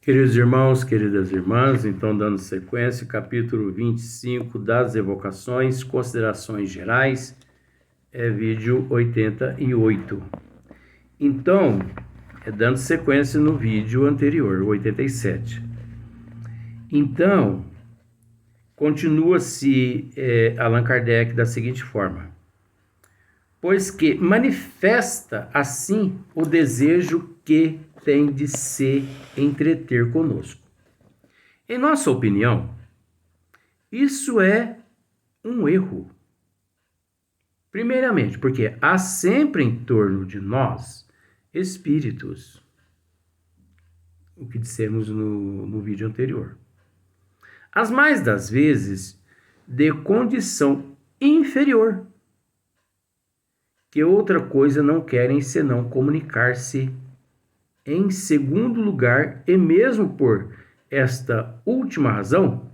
Queridos irmãos, queridas irmãs, então dando sequência, capítulo 25 das evocações, considerações gerais, vídeo 88. Então, dando sequência no vídeo anterior, 87. Então, continua-se Allan Kardec da seguinte forma: pois que manifesta assim o desejo que tem de se entreter conosco. Em nossa opinião, isso é um erro. Primeiramente, porque há sempre em torno de nós espíritos, o que dissemos no vídeo anterior. As mais das vezes, de condição inferior, que outra coisa não querem senão comunicar-se. Em segundo lugar, e mesmo por esta última razão,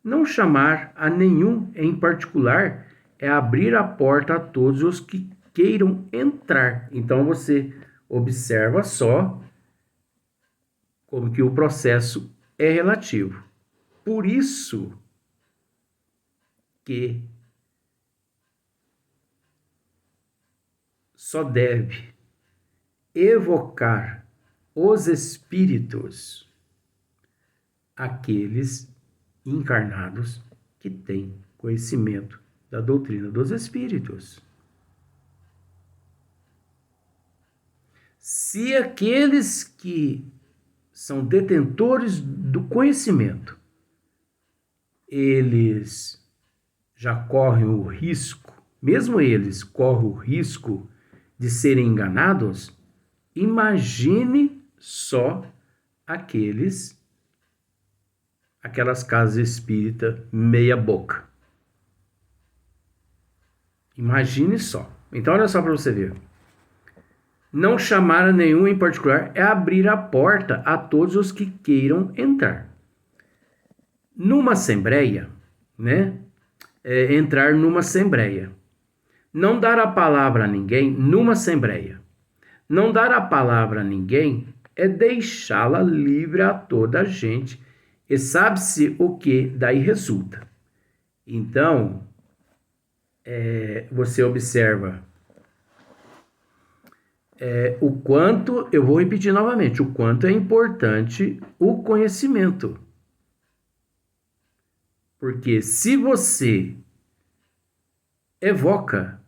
não chamar a nenhum em particular é abrir a porta a todos os que queiram entrar. Então você observa só como que o processo é relativo. Por isso que só deve evocar os espíritos aqueles encarnados que têm conhecimento da doutrina dos espíritos. Se aqueles que são detentores do conhecimento, eles já correm o risco, mesmo eles correm o risco de serem enganados, imagine só aquelas casas espíritas meia boca. Imagine só. Então olha só para você ver. Não chamar a nenhum em particular é abrir a porta a todos os que queiram entrar. Numa assembleia, né? Entrar numa assembleia. Não dar a palavra a ninguém numa assembleia. Não dar a palavra a ninguém é deixá-la livre a toda a gente, e sabe-se o que daí resulta. Então, você observa o quanto, eu vou repetir novamente, o quanto é importante o conhecimento. Porque se você evoca,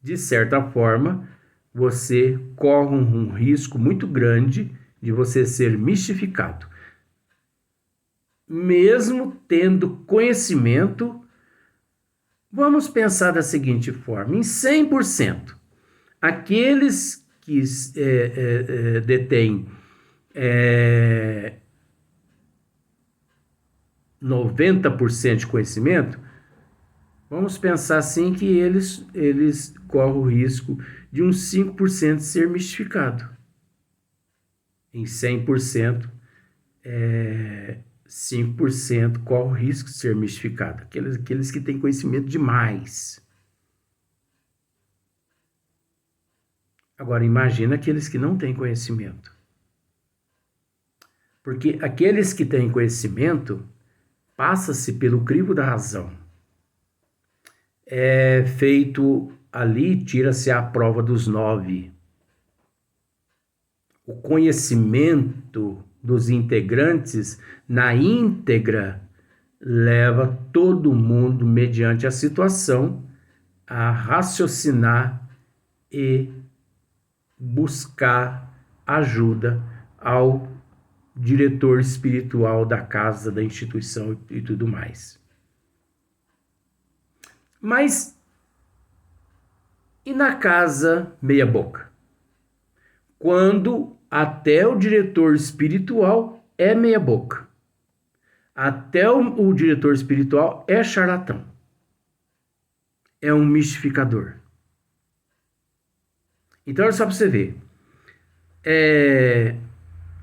de certa forma, você corre um risco muito grande de você ser mistificado. Mesmo tendo conhecimento, vamos pensar da seguinte forma: em 100%, aqueles que detêm 90% de conhecimento, vamos pensar assim que eles correm o risco de uns 5% ser mistificado. Em 100%, 5% corre o risco de ser mistificado. Aqueles que têm conhecimento demais. Agora, imagina aqueles que não têm conhecimento. Porque aqueles que têm conhecimento, passa-se pelo crivo da razão. É feito ali, tira-se a prova dos 9. O conhecimento dos integrantes na íntegra leva todo mundo, mediante a situação, a raciocinar e buscar ajuda ao diretor espiritual da casa, da instituição e tudo mais. Mas e na casa meia boca? Quando até o diretor espiritual é meia boca. Até o diretor espiritual é charlatão. É um mistificador. Então, olha só para você ver.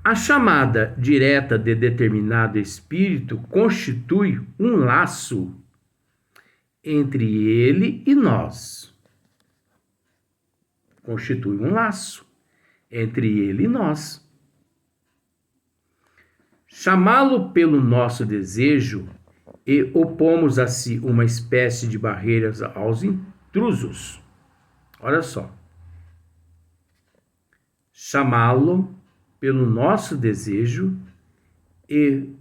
A chamada direta de determinado espírito constitui um laço entre ele e nós. Constitui um laço entre ele e nós. chamá-lo pelo nosso desejo e opomos a si uma espécie de barreiras aos intrusos. Olha só. Chamá-lo pelo nosso desejo e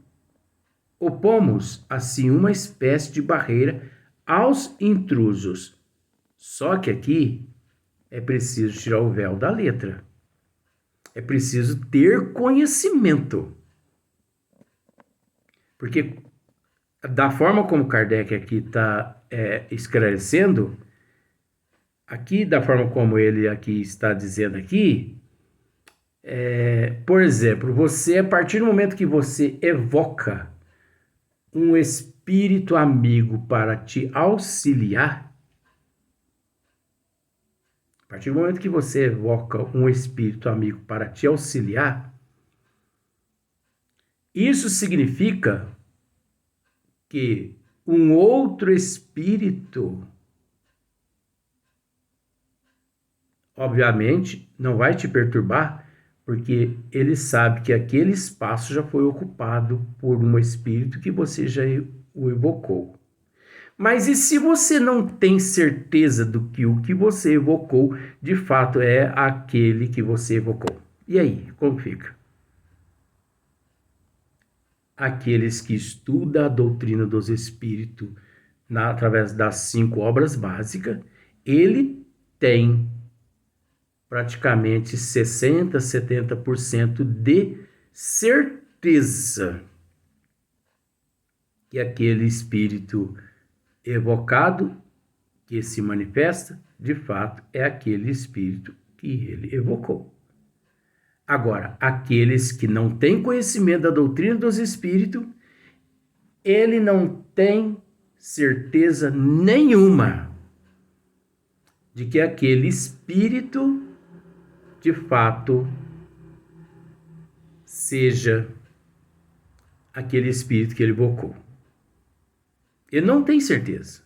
opomos assim uma espécie de barreira aos intrusos. Só que aqui é preciso tirar o véu da letra. É preciso ter conhecimento. Porque da forma como Kardec aqui está esclarecendo, aqui da forma como ele aqui está dizendo aqui, por exemplo, você, a partir do momento que você evoca um espírito amigo para te auxiliar, a partir do momento que você evoca um espírito amigo para te auxiliar, isso significa que um outro espírito, obviamente, não vai te perturbar, porque ele sabe que aquele espaço já foi ocupado por um espírito que você já o evocou. Mas e se você não tem certeza do que o que você evocou de fato é aquele que você evocou? E aí, como fica? Aqueles que estudam a doutrina dos espíritos através das 5 obras básicas, ele tem praticamente 60%, 70% de certeza que aquele espírito evocado que se manifesta, de fato, é aquele espírito que ele evocou. Agora, aqueles que não têm conhecimento da doutrina dos espíritos, ele não tem certeza nenhuma de que aquele espírito de fato seja aquele espírito que ele evocou. Ele não tem certeza.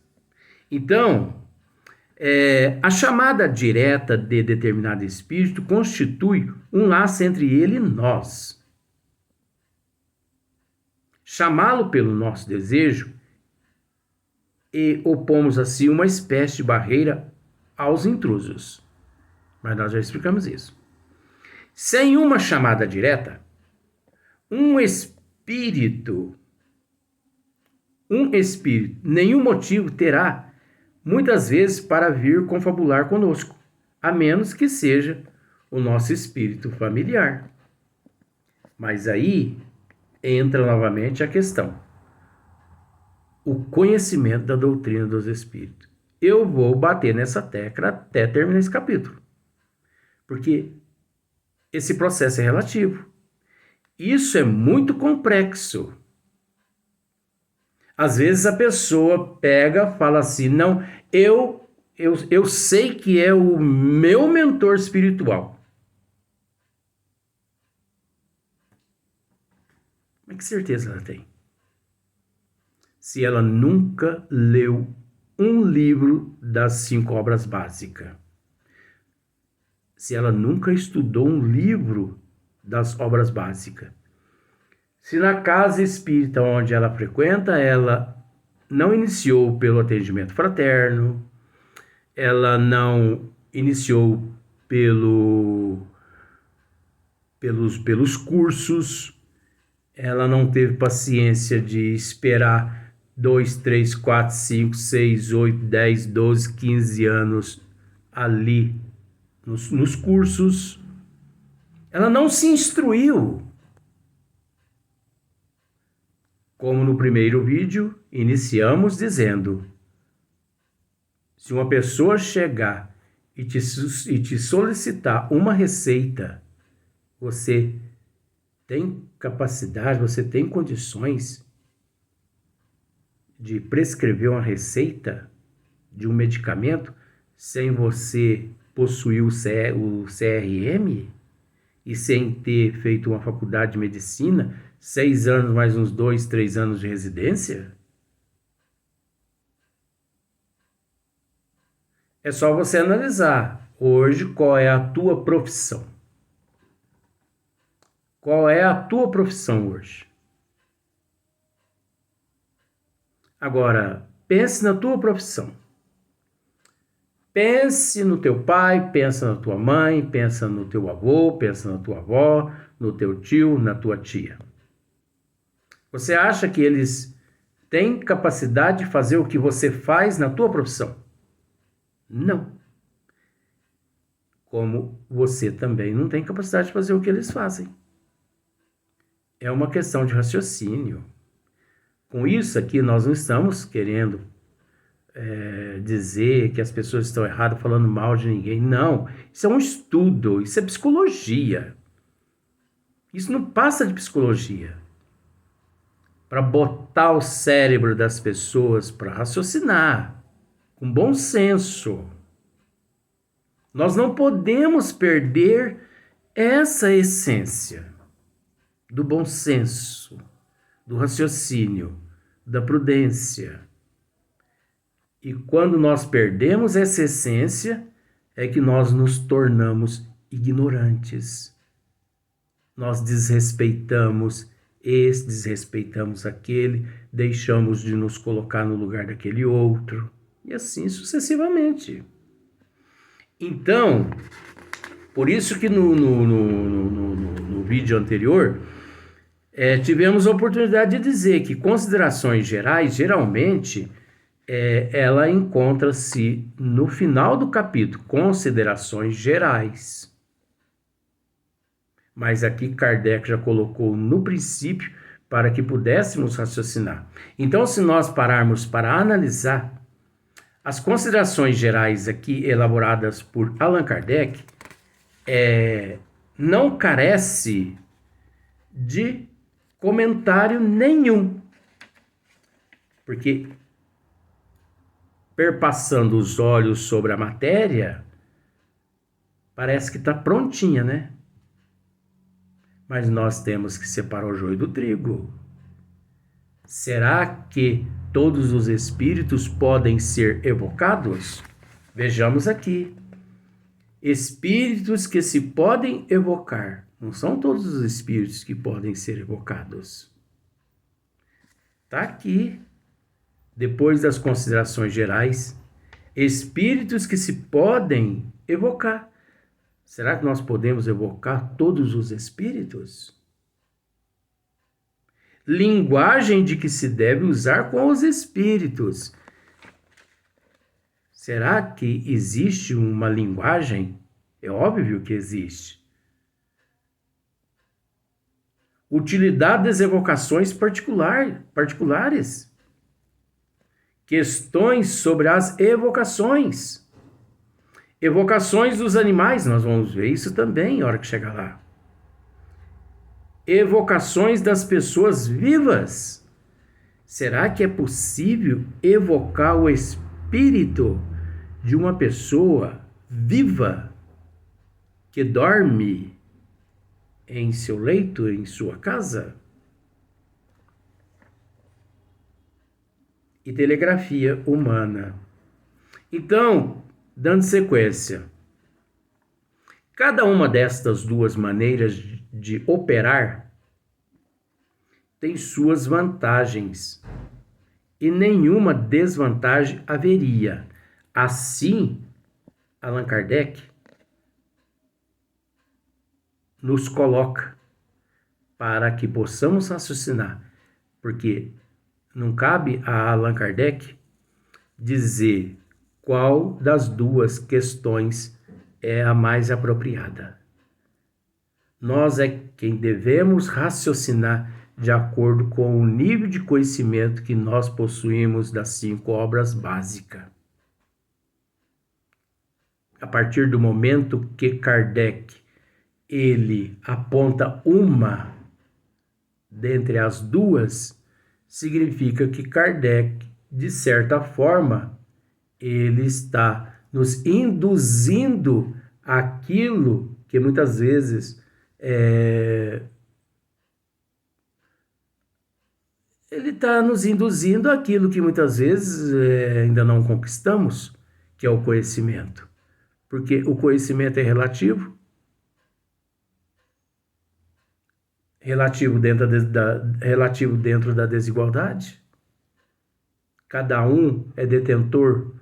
Então, a chamada direta de determinado espírito constitui um laço entre ele e nós. Chamá-lo pelo nosso desejo e opomos assim uma espécie de barreira aos intrusos. Mas nós já explicamos isso. Sem uma chamada direta, um espírito, nenhum motivo terá, muitas vezes, para vir confabular conosco, a menos que seja o nosso espírito familiar. Mas aí entra novamente a questão: o conhecimento da doutrina dos espíritos. Eu vou bater nessa tecla até terminar esse capítulo. Porque esse processo é relativo. Isso é muito complexo. Às vezes a pessoa pega, fala assim, não, eu sei que é o meu mentor espiritual. Mas que certeza ela tem? Se ela nunca leu um livro das 5 obras básicas. Se ela nunca estudou um livro das obras básicas. Se na casa espírita onde ela frequenta, ela não iniciou pelo atendimento fraterno, ela não iniciou pelos cursos, ela não teve paciência de esperar 2, 3, 4, 5, 6, 8, 10, 12, 15 anos ali nos cursos, ela não se instruiu. Como no primeiro vídeo, iniciamos dizendo: se uma pessoa chegar e te solicitar uma receita, você tem capacidade, você tem condições de prescrever uma receita de um medicamento sem você possuir o CRM e sem ter feito uma faculdade de medicina, 6 anos mais uns 2, 3 anos de residência? É só você analisar hoje qual é a tua profissão. Qual é a tua profissão hoje? Agora, pense na tua profissão. Pense no teu pai, pensa na tua mãe, pensa no teu avô, pensa na tua avó, no teu tio, na tua tia. Você acha que eles têm capacidade de fazer o que você faz na tua profissão? Não. Como você também não tem capacidade de fazer o que eles fazem. É uma questão de raciocínio. Com isso aqui, nós não estamos querendo dizer que as pessoas estão erradas falando mal de ninguém. Não. Isso é um estudo, isso é psicologia. Isso não passa de psicologia. Para botar o cérebro das pessoas para raciocinar, com bom senso. Nós não podemos perder essa essência do bom senso, do raciocínio, da prudência. E quando nós perdemos essa essência, é que nós nos tornamos ignorantes. Nós desrespeitamos esse, desrespeitamos aquele, deixamos de nos colocar no lugar daquele outro, e assim sucessivamente. Então, por isso que no vídeo anterior, tivemos a oportunidade de dizer que considerações gerais, geralmente, ela encontra-se no final do capítulo, considerações gerais. Mas aqui Kardec já colocou no princípio para que pudéssemos raciocinar. Então, se nós pararmos para analisar as considerações gerais aqui elaboradas por Allan Kardec, não carece de comentário nenhum. Porque, perpassando os olhos sobre a matéria, parece que está prontinha, né? Mas nós temos que separar o joio do trigo. Será que todos os espíritos podem ser evocados? Vejamos aqui. Espíritos que se podem evocar. Não são todos os espíritos que podem ser evocados. Está aqui. Depois das considerações gerais, espíritos que se podem evocar. Será que nós podemos evocar todos os espíritos? Linguagem de que se deve usar com os espíritos. Será que existe uma linguagem? É óbvio que existe. Utilidade das evocações particulares. Questões sobre as evocações. Evocações dos animais, nós vamos ver isso também na hora que chegar lá. Evocações das pessoas vivas. Será que é possível evocar o espírito de uma pessoa viva que dorme em seu leito, em sua casa? E telegrafia humana. Então, dando sequência, cada uma destas duas maneiras de operar tem suas vantagens e nenhuma desvantagem haveria. Assim, Allan Kardec nos coloca para que possamos raciocinar, porque não cabe a Allan Kardec dizer qual das duas questões é a mais apropriada. Nós é quem devemos raciocinar de acordo com o nível de conhecimento que nós possuímos das 5 obras básicas. A partir do momento que Kardec ele aponta uma dentre as duas, significa que Kardec, de certa forma, ele está nos induzindo aquilo que muitas vezes ele está nos induzindo aquilo que muitas vezes ainda não conquistamos, que é o conhecimento. Porque o conhecimento é relativo. Relativo dentro da desigualdade. Cada um é detentor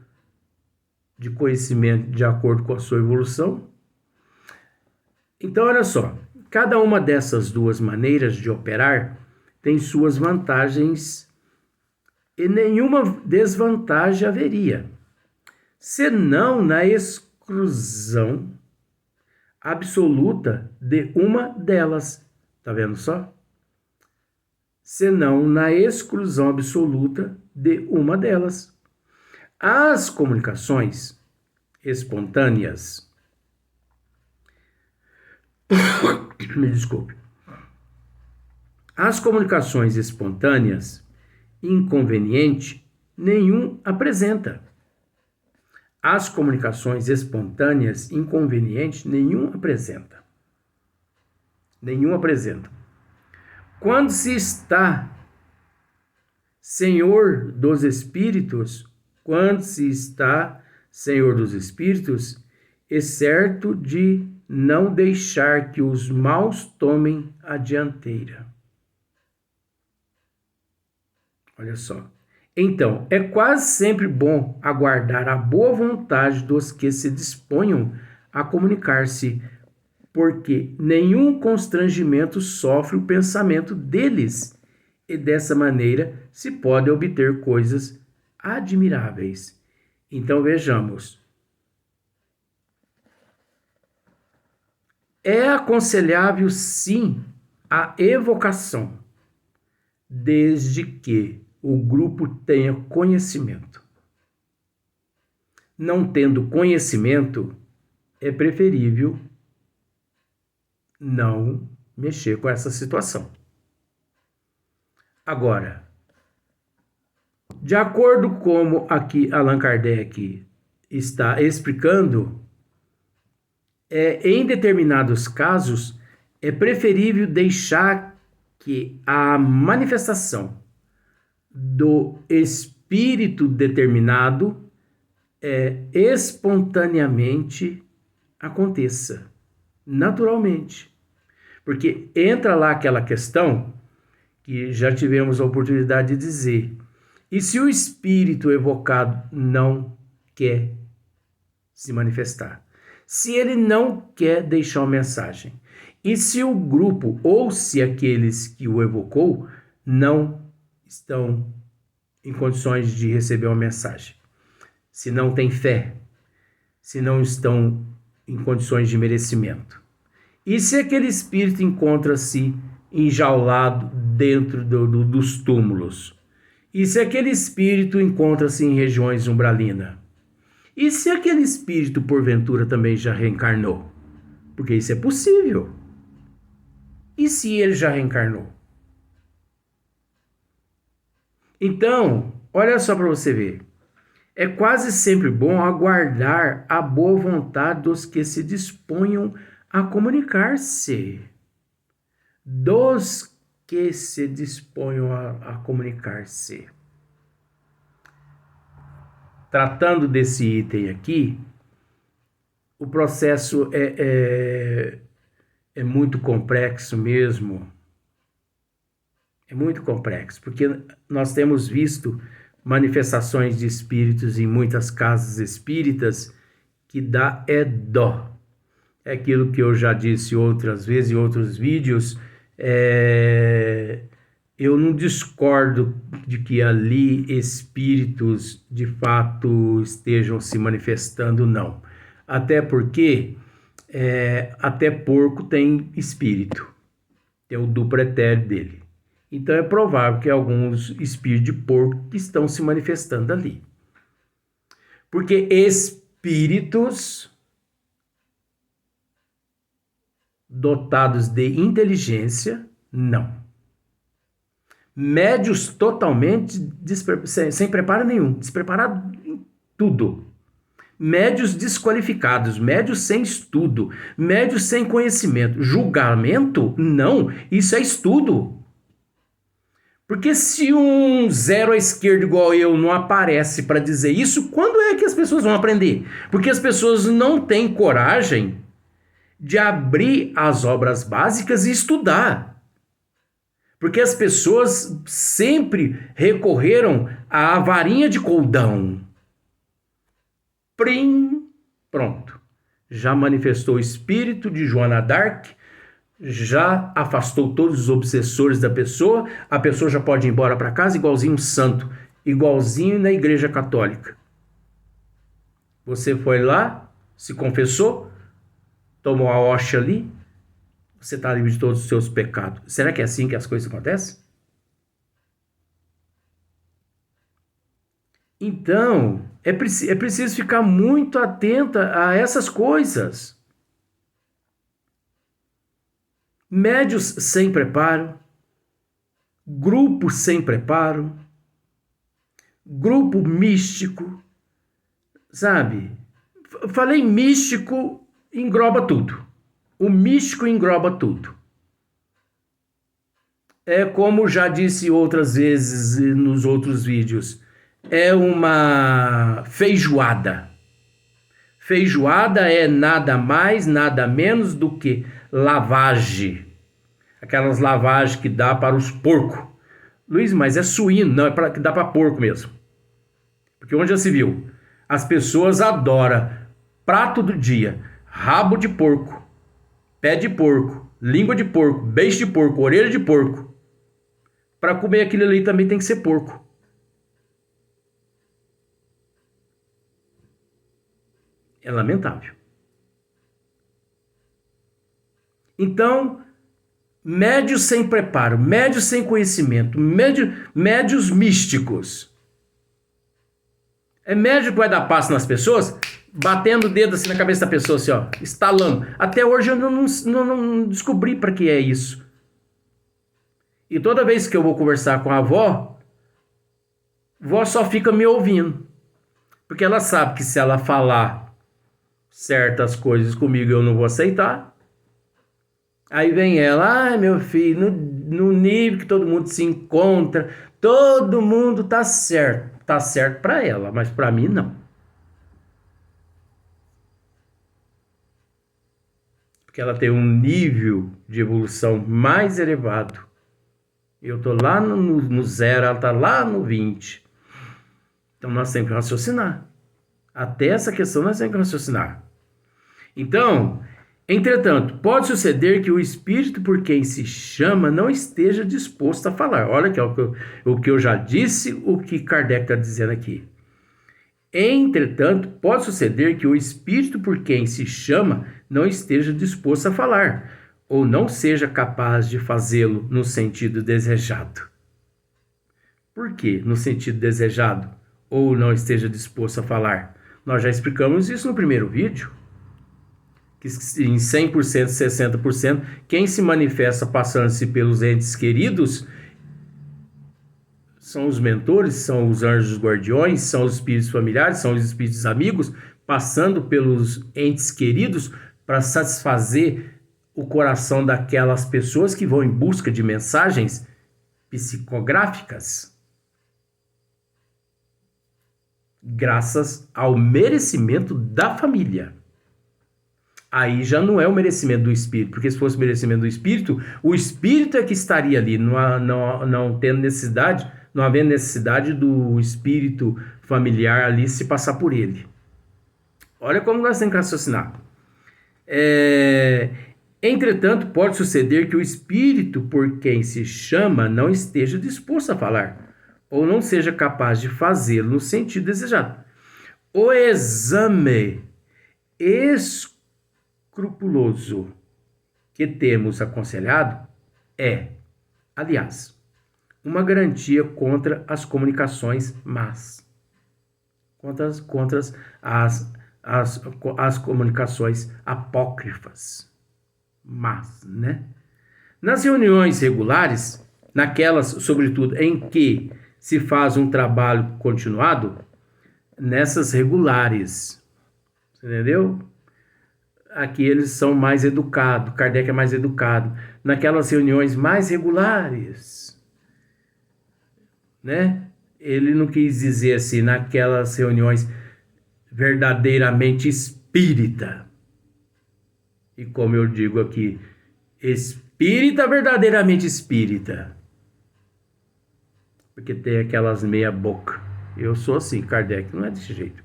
de conhecimento de acordo com a sua evolução. Então, olha só, cada uma dessas duas maneiras de operar tem suas vantagens e nenhuma desvantagem haveria, senão na exclusão absoluta de uma delas. Tá vendo só? Senão na exclusão absoluta de uma delas. As comunicações espontâneas, me desculpe, as comunicações espontâneas, inconveniente nenhum apresenta. As comunicações espontâneas, inconveniente nenhum apresenta. Nenhum apresenta. Quando se está senhor dos espíritos, é certo de não deixar que os maus tomem a dianteira. Olha só. Então, é quase sempre bom aguardar a boa vontade dos que se disponham a comunicar-se, porque nenhum constrangimento sofre o pensamento deles, e dessa maneira se pode obter coisas admiráveis. Então, vejamos. É aconselhável, sim, a evocação, desde que o grupo tenha conhecimento. Não tendo conhecimento, é preferível não mexer com essa situação. Agora, de acordo com como aqui Allan Kardec está explicando, em determinados casos, é preferível deixar que a manifestação do espírito determinado espontaneamente aconteça, naturalmente. Porque entra lá aquela questão que já tivemos a oportunidade de dizer. E se o espírito evocado não quer se manifestar? Se ele não quer deixar uma mensagem? E se o grupo, ou se aqueles que o evocou, não estão em condições de receber uma mensagem? Se não tem fé? Se não estão em condições de merecimento? E se aquele espírito encontra-se enjaulado dentro dos túmulos? E se aquele espírito encontra-se em regiões umbralinas? E se aquele espírito, porventura, também já reencarnou? Porque isso é possível. E se ele já reencarnou? Então, olha só para você ver. É quase sempre bom aguardar a boa vontade dos que se disponham a comunicar-se. Dos que se disponham a comunicar-se. Tratando desse item aqui, o processo é muito complexo mesmo. É muito complexo, porque nós temos visto manifestações de espíritos em muitas casas espíritas que dá dó. É aquilo que eu já disse outras vezes em outros vídeos. Eu não discordo de que ali espíritos de fato estejam se manifestando, não. Até porque até porco tem espírito, tem o duplo etéreo dele. Então é provável que alguns espíritos de porco que estão se manifestando ali. Porque espíritos dotados de inteligência, não. Médios totalmente sem preparo nenhum, despreparado em tudo. Médios desqualificados, médios sem estudo, médios sem conhecimento. Julgamento? Não, isso é estudo. Porque se um zero à esquerda igual eu não aparece para dizer isso, quando é que as pessoas vão aprender? Porque as pessoas não têm coragem de abrir as obras básicas e estudar. Porque as pessoas sempre recorreram à varinha de condão. Prim, pronto. Já manifestou o espírito de Joana d'Arc, já afastou todos os obsessores da pessoa, a pessoa já pode ir embora para casa igualzinho um santo, igualzinho na Igreja Católica. Você foi lá, se confessou, tomou a hóstia ali, você está livre de todos os seus pecados. Será que é assim que as coisas acontecem? Então, é preciso ficar muito atenta a essas coisas. Médios sem preparo, grupos sem preparo, grupo místico, sabe? Falei místico, engloba tudo. O místico engloba tudo. É como já disse outras vezes nos outros vídeos, é uma feijoada. Feijoada é nada mais, nada menos do que lavagem. Aquelas lavagens que dá para os porcos. Luiz, mas é suíno, não, que dá para porco mesmo. Porque onde já se viu? As pessoas adoram prato do dia, rabo de porco, pé de porco, língua de porco, beijo de porco, orelha de porco. Para comer aquilo ali também tem que ser porco. É lamentável. Então, médios sem preparo, médios sem conhecimento, médios místicos. É médico que vai dar passo nas pessoas, batendo o dedo assim na cabeça da pessoa, assim, ó, estalando. Até hoje eu não descobri para que é isso. E toda vez que eu vou conversar com a avó só fica me ouvindo. Porque ela sabe que se ela falar certas coisas comigo eu não vou aceitar. Aí vem ela, meu filho, no nível que todo mundo se encontra, todo mundo tá certo. Tá certo para ela, mas para mim não. Porque ela tem um nível de evolução mais elevado. Eu tô lá no 0, ela tá lá no 20. Então nós temos que raciocinar. Até essa questão nós temos que raciocinar. Então, entretanto, pode suceder que o espírito por quem se chama não esteja disposto a falar. Olha aqui, o que eu já disse, o que Kardec está dizendo aqui. Entretanto, pode suceder que o espírito por quem se chama não esteja disposto a falar, ou não seja capaz de fazê-lo no sentido desejado. Por que no sentido desejado? Ou não esteja disposto a falar? Nós já explicamos isso no primeiro vídeo. Que em 100%, 60%, quem se manifesta passando-se pelos entes queridos são os mentores, são os anjos guardiões, são os espíritos familiares, são os espíritos amigos, passando pelos entes queridos para satisfazer o coração daquelas pessoas que vão em busca de mensagens psicográficas, graças ao merecimento da família. Aí já não é o merecimento do espírito, porque se fosse o merecimento do espírito, o espírito é que estaria ali, não tendo necessidade, não havendo necessidade do espírito familiar ali se passar por ele. Olha como nós temos que raciocinar. Entretanto, pode suceder que o espírito por quem se chama não esteja disposto a falar, ou não seja capaz de fazê-lo no sentido desejado. O exame escrupuloso que temos aconselhado é, aliás, uma garantia contra as comunicações más, contra as comunicações apócrifas, más, né? Nas reuniões regulares, naquelas, sobretudo, em que se faz um trabalho continuado, nessas regulares, entendeu? Aqui eles são mais educados, Kardec é mais educado. Naquelas reuniões mais regulares, né? Ele não quis dizer assim, naquelas reuniões verdadeiramente espírita. E como eu digo aqui, espírita verdadeiramente espírita. porque tem aquelas meia boca. Eu sou assim, Kardec não é desse jeito.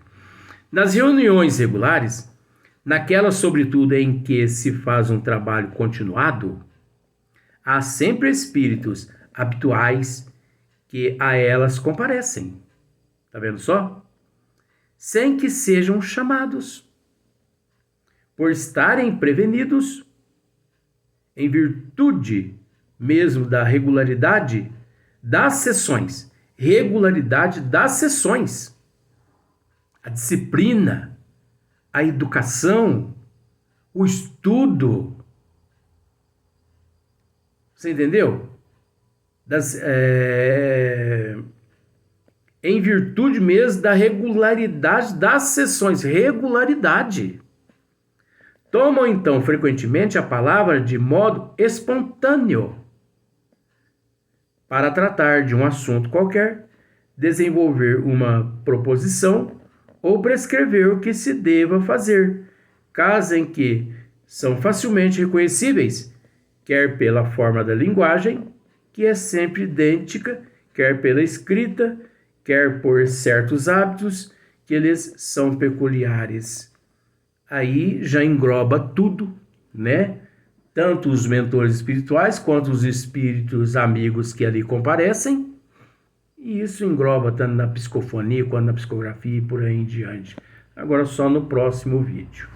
Nas reuniões regulares, naquelas sobretudo em que se faz um trabalho continuado, há sempre espíritos habituais que a elas comparecem. Tá vendo só? Sem que sejam chamados, por estarem prevenidos, em virtude mesmo da regularidade das sessões. Regularidade das sessões. A disciplina, a educação, o estudo. Você entendeu? Em virtude mesmo da regularidade das sessões. Regularidade. Tomam, então, frequentemente a palavra de modo espontâneo para tratar de um assunto qualquer, desenvolver uma proposição ou prescrever o que se deva fazer, caso em que são facilmente reconhecíveis, quer pela forma da linguagem, que é sempre idêntica, quer pela escrita, quer por certos hábitos que lhes são peculiares. Aí já engloba tudo, né? Tanto os mentores espirituais quanto os espíritos amigos que ali comparecem. E isso engloba tanto na psicofonia quanto na psicografia e por aí em diante. Agora só no próximo vídeo.